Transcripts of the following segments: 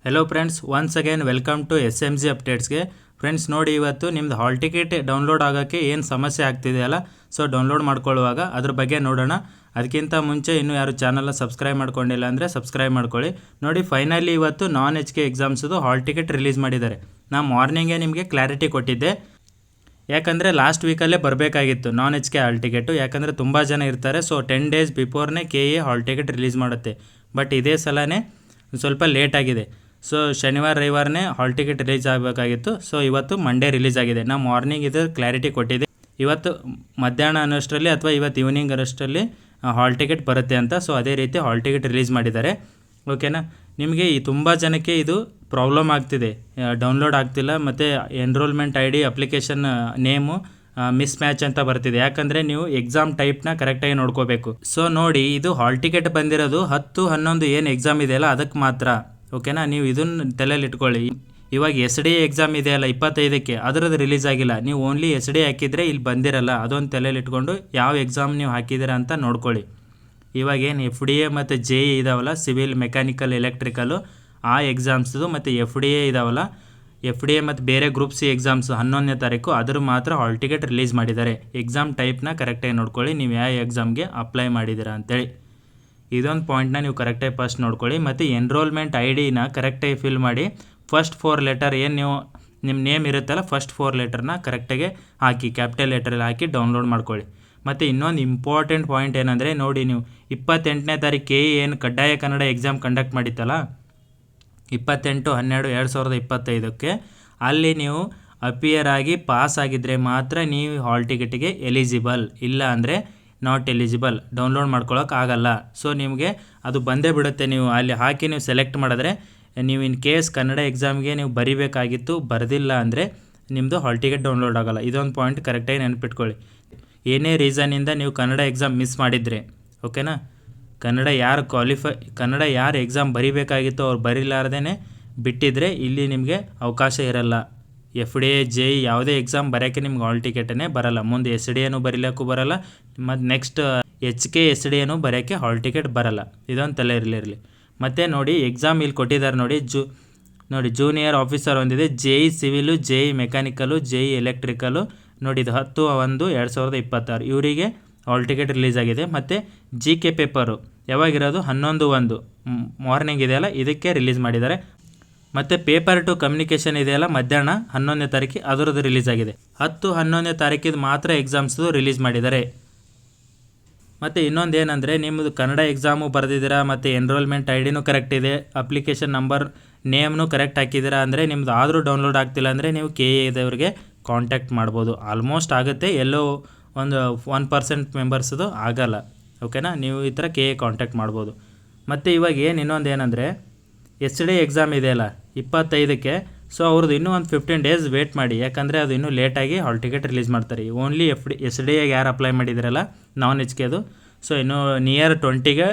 Hello friends, once again welcome to SMG ಅಪ್ಡೇಟ್ಸ್ಗೆ. Friends ನೋಡಿ, ಇವತ್ತು ನಿಮ್ದು ಹಾಲ್ ಟಿಕೆಟ್ ಡೌನ್ಲೋಡ್ ಆಗೋಕ್ಕೆ ಏನು ಸಮಸ್ಯೆ ಆಗ್ತಿದೆಯಲ್ಲ, ಸೊ ಡೌನ್ಲೋಡ್ ಮಾಡ್ಕೊಳ್ಳುವಾಗ ಅದ್ರ ಬಗ್ಗೆ ನೋಡೋಣ. ಅದಕ್ಕಿಂತ ಮುಂಚೆ ಇನ್ನೂ ಯಾರು ಚಾನಲ್ನ ಸಬ್ಸ್ಕ್ರೈಬ್ ಮಾಡ್ಕೊಂಡಿಲ್ಲ ಅಂದರೆ ಸಬ್ಸ್ಕ್ರೈಬ್ ಮಾಡ್ಕೊಳ್ಳಿ. ನೋಡಿ, ಫೈನಲಿ ಇವತ್ತು non-HK ಎಕ್ಸಾಮ್ಸದು ಹಾಲ್ ಟಿಕೆಟ್ ರಿಲೀಸ್ ಮಾಡಿದ್ದಾರೆ. ನಾನು ಮಾರ್ನಿಂಗೇ ನಿಮಗೆ ಕ್ಲಾರಿಟಿ ಕೊಟ್ಟಿದ್ದೆ, ಯಾಕಂದರೆ ಲಾಸ್ಟ್ ವೀಕಲ್ಲೇ ಬರಬೇಕಾಗಿತ್ತು non-HK ಹಾಲ್ ಟಿಕೆಟು. ಯಾಕಂದರೆ ತುಂಬ ಜನ ಇರ್ತಾರೆ, ಸೊ 10 ಡೇಸ್ ಬಿಫೋರ್ನೇ KA ಹಾಲ್ ಟಿಕೆಟ್ ರಿಲೀಸ್ ಮಾಡುತ್ತೆ. ಬಟ್ ಇದೇ ಸಲನೇ ಸ್ವಲ್ಪ ಲೇಟ್ ಆಗಿದೆ. ಸೊ ಶನಿವಾರ ರವಿವಾರನೇ ಹಾಲ್ ಟಿಕೆಟ್ ರಿಲೀಸ್ ಆಗಬೇಕಾಗಿತ್ತು. ಸೊ ಇವತ್ತು ಮಂಡೇ ರಿಲೀಸ್ ಆಗಿದೆ. ನಾವು ಮಾರ್ನಿಂಗ್ ಇದು ಕ್ಲಾರಿಟಿ ಕೊಟ್ಟಿದ್ದೆ, ಇವತ್ತು ಮಧ್ಯಾಹ್ನ ಅನ್ನೋಷ್ಟರಲ್ಲಿ ಅಥವಾ ಇವತ್ತು ಈವ್ನಿಂಗ್ ಅನ್ನೋಷ್ಟರಲ್ಲಿ ಹಾಲ್ ಟಿಕೆಟ್ ಬರುತ್ತೆ ಅಂತ. ಸೊ ಅದೇ ರೀತಿ ಹಾಲ್ ಟಿಕೆಟ್ ರಿಲೀಸ್ ಮಾಡಿದ್ದಾರೆ. ಓಕೆನಾ, ನಿಮಗೆ ಈ ತುಂಬ ಜನಕ್ಕೆ ಇದು ಪ್ರಾಬ್ಲಮ್ ಆಗ್ತಿದೆ, ಡೌನ್ಲೋಡ್ ಆಗ್ತಿಲ್ಲ, ಮತ್ತು enrollment ID application name mismatch ಅಂತ ಬರ್ತಿದೆ. ಯಾಕಂದರೆ ನೀವು ಎಕ್ಸಾಮ್ ಟೈಪ್ನ ಕರೆಕ್ಟಾಗಿ ನೋಡ್ಕೋಬೇಕು. ಸೊ ನೋಡಿ, ಇದು ಹಾಲ್ ಟಿಕೆಟ್ ಬಂದಿರೋದು 10, 11 ಏನು ಎಕ್ಸಾಮ್ ಇದೆಯಲ್ಲ ಅದಕ್ಕೆ ಮಾತ್ರ. ಓಕೆನಾ, ನೀವು ಇದನ್ನು ತಲೆಯಲ್ಲಿ ಇಟ್ಕೊಳ್ಳಿ. ಇವಾಗ SDA ಎಕ್ಸಾಮ್ ಇದೆಯಲ್ಲ 25ಕ್ಕೆ, ಅದರದ್ದು ರಿಲೀಸ್ ಆಗಿಲ್ಲ. ನೀವು ಓನ್ಲಿ SDA ಹಾಕಿದರೆ ಇಲ್ಲಿ ಬಂದಿರಲ್ಲ. ಅದೊಂದು ತಲೆಯಲ್ಲಿ ಇಟ್ಕೊಂಡು ಯಾವ ಎಕ್ಸಾಮ್ ನೀವು ಹಾಕಿದ್ದೀರಾ ಅಂತ ನೋಡ್ಕೊಳ್ಳಿ. ಇವಾಗ ಏನು FDA ಮತ್ತು JE ಇದಾವಲ್ಲ, ಸಿವಿಲ್, ಮೆಕ್ಯಾನಿಕಲ್, ಎಲೆಕ್ಟ್ರಿಕಲು, ಆ ಎಕ್ಸಾಮ್ಸ್ದು ಮತ್ತು FDA ಇದಾವಲ್ಲ, FDA ಮತ್ತು ಬೇರೆ ಗ್ರೂಪ್ C ಎಕ್ಸಾಮ್ಸ್ 11ನೇ ತಾರೀಕು, ಅದ್ರ ಮಾತ್ರ ಹಾಲ್ ಟಿಕೆಟ್ ರಿಲೀಸ್ ಮಾಡಿದ್ದಾರೆ. ಎಕ್ಸಾಮ್ ಟೈಪ್ನ ಕರೆಕ್ಟಾಗಿ ನೋಡ್ಕೊಳ್ಳಿ, ನೀವು ಯಾವ ಎಕ್ಸಾಮ್ಗೆ ಅಪ್ಲೈ ಮಾಡಿದ್ದೀರಾ ಅಂತೇಳಿ. ಇದೊಂದು ಪಾಯಿಂಟ್ನ ನೀವು ಕರೆಕ್ಟಾಗಿ ಫಸ್ಟ್ ನೋಡ್ಕೊಳ್ಳಿ. ಮತ್ತು ಎನ್ರೋಲ್ಮೆಂಟ್ IDನ ಕರೆಕ್ಟಾಗಿ ಫಿಲ್ ಮಾಡಿ. ಫಸ್ಟ್ 4 ಲೆಟರ್ ಏನು ನೀವು ನಿಮ್ಮ ನೇಮ್ ಇರುತ್ತಲ್ಲ, ಫಸ್ಟ್ 4 ಲೆಟರ್ನ ಕರೆಕ್ಟಾಗಿ ಹಾಕಿ, ಕ್ಯಾಪಿಟಲ್ ಲೆಟರಲ್ಲಿ ಹಾಕಿ ಡೌನ್ಲೋಡ್ ಮಾಡ್ಕೊಳ್ಳಿ. ಮತ್ತು ಇನ್ನೊಂದು ಇಂಪಾರ್ಟೆಂಟ್ ಪಾಯಿಂಟ್ ಏನಂದರೆ, ನೋಡಿ, ನೀವು 28ನೇ ತಾರೀಕು KE ಏನು ಕಡ್ಡಾಯ ಕನ್ನಡ ಎಕ್ಸಾಮ್ ಕಂಡಕ್ಟ್ ಮಾಡಿತ್ತಲ್ಲ 28/12/2025ಕ್ಕೆ, ಅಲ್ಲಿ ನೀವು ಅಪಿಯರ್ ಆಗಿ ಪಾಸ್ ಆಗಿದ್ದರೆ ಮಾತ್ರ ನೀವು ಹಾಲ್ ಟಿಕೆಟಿಗೆ ಎಲಿಜಿಬಲ್. ಇಲ್ಲ ಅಂದರೆ ನಾಟ್ ಎಲಿಜಿಬಲ್, ಡೌನ್ಲೋಡ್ ಮಾಡ್ಕೊಳ್ಳೋಕೆ ಆಗಲ್ಲ. ಸೊ ನಿಮಗೆ ಅದು ಬಂದೇ ಬಿಡುತ್ತೆ. ನೀವು ಅಲ್ಲಿ ಹಾಕಿ ನೀವು ಸೆಲೆಕ್ಟ್ ಮಾಡಿದ್ರೆ, ನೀವು ಇನ್ ಕೇಸ್ ಕನ್ನಡ ಎಕ್ಸಾಮ್ಗೆ ನೀವು ಬರಿಬೇಕಾಗಿತ್ತು, ಬರೆದಿಲ್ಲ ಅಂದರೆ ನಿಮ್ಮದು ಹಾಲ್ ಟಿಕೆಟ್ ಡೌನ್ಲೋಡ್ ಆಗೋಲ್ಲ. ಇದೊಂದು ಪಾಯಿಂಟ್ ಕರೆಕ್ಟಾಗಿ ನೆನಪಿಟ್ಕೊಳ್ಳಿ. ಏನೇ ರೀಸನಿಂದ ನೀವು ಕನ್ನಡ ಎಕ್ಸಾಮ್ ಮಿಸ್ ಮಾಡಿದರೆ, ಓಕೆನಾ, ಕನ್ನಡ ಯಾರು ಎಕ್ಸಾಮ್ ಬರಿಬೇಕಾಗಿತ್ತು ಅವ್ರು ಬರೀಲಾರ್ದೇ ಬಿಟ್ಟಿದ್ರೆ ಇಲ್ಲಿ ನಿಮಗೆ ಅವಕಾಶ ಇರಲ್ಲ. FDA JE ಯಾವುದೇ ಎಕ್ಸಾಮ್ ಬರೋಕ್ಕೆ ನಿಮ್ಗೆ ಹಾಲ್ ಟಿಕೆಟೇ ಬರಲ್ಲ. ಮುಂದೆ SDAನೂ ಬರೀಲಿಕ್ಕೂ ಬರಲ್ಲ, ಮತ್ತು ನೆಕ್ಸ್ಟ್ HK SDAನೂ ಬರೋಕ್ಕೆ ಹಾಲ್ ಟಿಕೆಟ್ ಬರಲ್ಲ. ಇದೊಂದು ತಲೆ ಇರಲಿ. ಮತ್ತು ನೋಡಿ, ಎಕ್ಸಾಮ್ ಇಲ್ಲಿ ಕೊಟ್ಟಿದ್ದಾರೆ ನೋಡಿ, ಜೂನಿಯರ್ ಆಫೀಸರ್ ಒಂದಿದೆ, JE civil, JE mechanical, JE electrical. ನೋಡಿ, ಇದು 10/1/2026 ಇವರಿಗೆ ಹಾಲ್ ಟಿಕೆಟ್ ರಿಲೀಸ್ ಆಗಿದೆ. ಮತ್ತು GK ಪೇಪರು ಯಾವಾಗಿರೋದು 11/1 ಮಾರ್ನಿಂಗ್ ಇದೆಯಲ್ಲ, ಇದಕ್ಕೆ ರಿಲೀಸ್ ಮಾಡಿದ್ದಾರೆ. ಮತ್ತು ಪೇಪರ್ ಟು ಕಮ್ಯುನಿಕೇಷನ್ ಇದೆಯಲ್ಲ, ಮಧ್ಯಾಹ್ನ 11ನೇ ತಾರೀಕು, ಅದರದ್ದು ರಿಲೀಸ್ ಆಗಿದೆ. 10, 11ನೇ ತಾರೀಕಿದು ಮಾತ್ರ ಎಕ್ಸಾಮ್ಸ್ದು ರಿಲೀಸ್ ಮಾಡಿದ್ದಾರೆ. ಮತ್ತು ಇನ್ನೊಂದು ಏನಂದರೆ, ನಿಮ್ಮದು ಕನ್ನಡ ಎಕ್ಸಾಮು ಬರೆದಿದ್ದೀರಾ, ಮತ್ತು ಎನ್ರೋಲ್ಮೆಂಟ್ IDನೂ ಕರೆಕ್ಟ್ ಇದೆ, ಅಪ್ಲಿಕೇಶನ್ ನಂಬರ್ ನೇಮ್ನು ಕರೆಕ್ಟ್ ಹಾಕಿದ್ದೀರಾ ಅಂದರೆ ನಿಮ್ಮದು ಆದರೂ ಡೌನ್ಲೋಡ್ ಆಗ್ತಿಲ್ಲ ಅಂದರೆ ನೀವು KA ಇದವ್ರಿಗೆ ಕಾಂಟ್ಯಾಕ್ಟ್ ಮಾಡ್ಬೋದು. ಆಲ್ಮೋಸ್ಟ್ ಆಗುತ್ತೆ, ಎಲ್ಲೋ ಒಂದು 1% ಮೆಂಬರ್ಸ್ದು ಆಗಲ್ಲ. ಓಕೆನಾ, ನೀವು ಈ ಥರ KA ಕಾಂಟ್ಯಾಕ್ಟ್ ಮಾಡ್ಬೋದು. ಮತ್ತು ಇವಾಗ ಇನ್ನೊಂದು ಏನಂದರೆ, SDA ಎಕ್ಸಾಮ್ ಇದೆಯಲ್ಲ 25ಕ್ಕೆ, ಸೊ ಅವ್ರದ್ದು ಇನ್ನೂ ಒಂದು 15 ಡೇಸ್ ವೇಟ್ ಮಾಡಿ. ಯಾಕಂದರೆ ಅದು ಇನ್ನೂ ಲೇಟಾಗಿ ಹಾಲ್ ಟಿಕೆಟ್ ರಿಲೀಸ್ ಮಾಡ್ತಾರೆ. ಓನ್ಲಿ SDAಗೆ ಯಾರು ಅಪ್ಲೈ ಮಾಡಿದಿರಲ್ಲ non-HKದು, ಸೊ ಇನ್ನೂ ನಿಯರ್ 20ಗೆ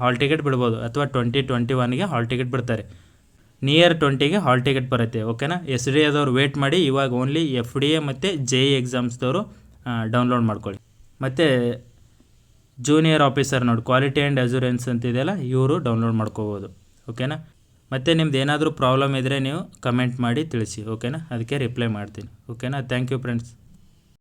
ಹಾಲ್ ಟಿಕೆಟ್ ಬಿಡ್ಬೋದು, ಅಥವಾ 2021ಗೆ ಹಾಲ್ ಟಿಕೆಟ್ ಬಿಡ್ತಾರೆ. ನಿಯರ್ 20ಗೆ ಹಾಲ್ ಟಿಕೆಟ್ ಬರುತ್ತೆ. ಓಕೆನಾ, SDAದವ್ರು ವೇಟ್ ಮಾಡಿ. ಇವಾಗ ಓನ್ಲಿ FDA ಮತ್ತು JE ಎಕ್ಸಾಮ್ಸ್ದವರು ಡೌನ್ಲೋಡ್ ಮಾಡ್ಕೊಳ್ಳಿ. ಮತ್ತು ಜೂನಿಯರ್ ಆಫೀಸರ್ ನೋಡಿ, ಕ್ವಾಲಿಟಿ ಆ್ಯಂಡ್ ಅಶ್ಯೂರೆನ್ಸ್ ಅಂತಿದೆಯಲ್ಲ, ಇವರು ಡೌನ್ಲೋಡ್ ಮಾಡ್ಕೋಬೋದು. ಓಕೆನಾ, ಮತ್ತು ನಿಮ್ದು ಏನಾದರೂ ಪ್ರಾಬ್ಲಮ್ ಇದ್ದರೆ ನೀವು ಕಮೆಂಟ್ ಮಾಡಿ ತಿಳಿಸಿ. ಓಕೆನಾ, ಅದಕ್ಕೆ ರಿಪ್ಲೈ ಮಾಡ್ತೀನಿ. ಓಕೆನಾ, ಥ್ಯಾಂಕ್ ಯು ಫ್ರೆಂಡ್ಸ್.